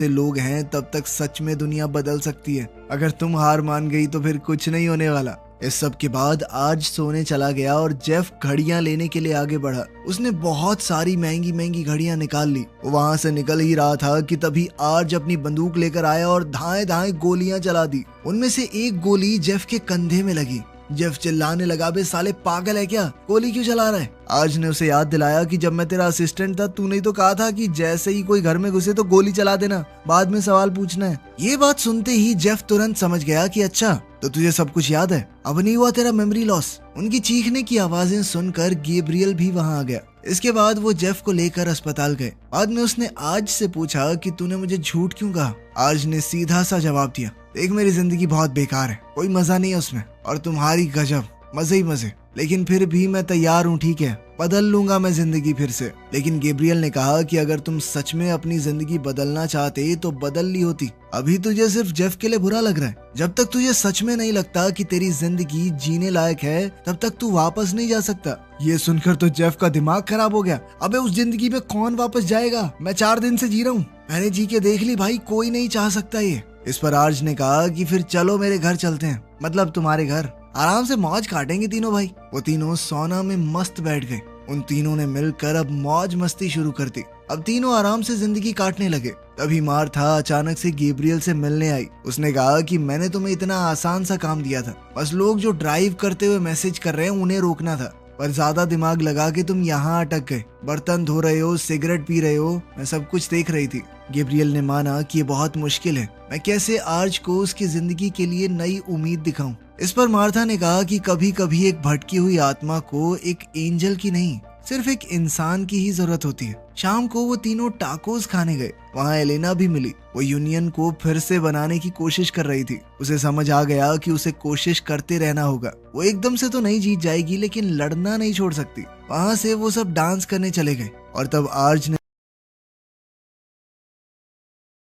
से लोग हैं तब तक सच में दुनिया बदल सकती है। अगर तुम हार मान गई तो फिर कुछ नहीं होने वाला। इस सब के बाद आज सोने चला गया और जेफ घड़ियां लेने के लिए आगे बढ़ा। उसने बहुत सारी महंगी महंगी घड़ियां निकाल ली। वो वहां से निकल ही रहा था कि तभी आर्ज अपनी बंदूक लेकर आया और धाए धाए गोलियां चला दी। उनमें से एक गोली जेफ के कंधे में लगी। जेफ चिल्लाने लगा, बे साले पागल है क्या, गोली क्यों चला रहा है। आज ने उसे याद दिलाया कि जब मैं तेरा असिस्टेंट था तूने ही तो कहा था कि जैसे ही कोई घर में घुसे तो गोली चला देना, बाद में सवाल पूछना है। ये बात सुनते ही जेफ तुरंत समझ गया कि अच्छा तो तुझे सब कुछ याद है, अब नहीं हुआ तेरा मेमोरी लॉस। उनकी चीखने की आवाजें सुनकर गैब्रियल भी वहां आ गया। इसके बाद वो जेफ को लेकर अस्पताल गए। बाद में उसने आज से पूछा कि तूने मुझे झूठ क्यों कहा। आज ने सीधा सा जवाब दिया, देख मेरी जिंदगी बहुत बेकार है, कोई मजा नहीं है उसमें, और तुम्हारी गजब मजे ही मजे, लेकिन फिर भी मैं तैयार हूँ, ठीक है, बदल लूंगा मैं जिंदगी फिर से। लेकिन गैब्रियल ने कहा कि अगर तुम सच में अपनी जिंदगी बदलना चाहते तो बदल ली होती। अभी तुझे सिर्फ जेफ के लिए बुरा लग रहा है। जब तक तुझे सच में नहीं लगता कि तेरी जिंदगी जीने लायक है तब तक तू वापस नहीं जा सकता। ये सुनकर तो जेफ का दिमाग खराब हो गया। अबे उस जिंदगी में कौन वापस जाएगा, मैं 4 दिन से जी रहा हूँ, मैंने जी के देख ली भाई, कोई नहीं चाह सकता ये। इस पर आर्ज ने कहा कि फिर चलो मेरे घर चलते हैं, मतलब तुम्हारे घर, आराम से मौज काटेंगे तीनों भाई। वो तीनों सोना में मस्त बैठ गए। उन तीनों ने मिलकर अब मौज मस्ती शुरू कर दी। अब तीनों आराम से जिंदगी काटने लगे। तभी मार्था अचानक से गैब्रियल से मिलने आई। उसने कहा कि मैंने तुम्हें इतना आसान सा काम दिया था, बस लोग जो ड्राइव करते हुए मैसेज कर रहे हैं उन्हें रोकना था, पर ज्यादा दिमाग लगा के तुम यहाँ अटक गए। बर्तन धो रहे हो, सिगरेट पी रहे हो, मैं सब कुछ देख रही थी। गैब्रियल ने माना कि ये बहुत मुश्किल है, मैं कैसे आर्ज को उसकी जिंदगी के लिए नई उम्मीद दिखाऊं। इस पर मार्था ने कहा कि कभी कभी एक भटकी हुई आत्मा को एक एंजल की नहीं, सिर्फ एक इंसान की ही जरूरत होती है। शाम को वो तीनों टाकोस खाने गए। वहाँ एलेना भी मिली। वो यूनियन को फिर से बनाने की कोशिश कर रही थी। उसे समझ आ गया कि उसे कोशिश करते रहना होगा। वो एकदम से तो नहीं जीत जाएगी, लेकिन लड़ना नहीं छोड़ सकती। वहाँ से वो सब डांस करने चले गए और तब आर्ज ने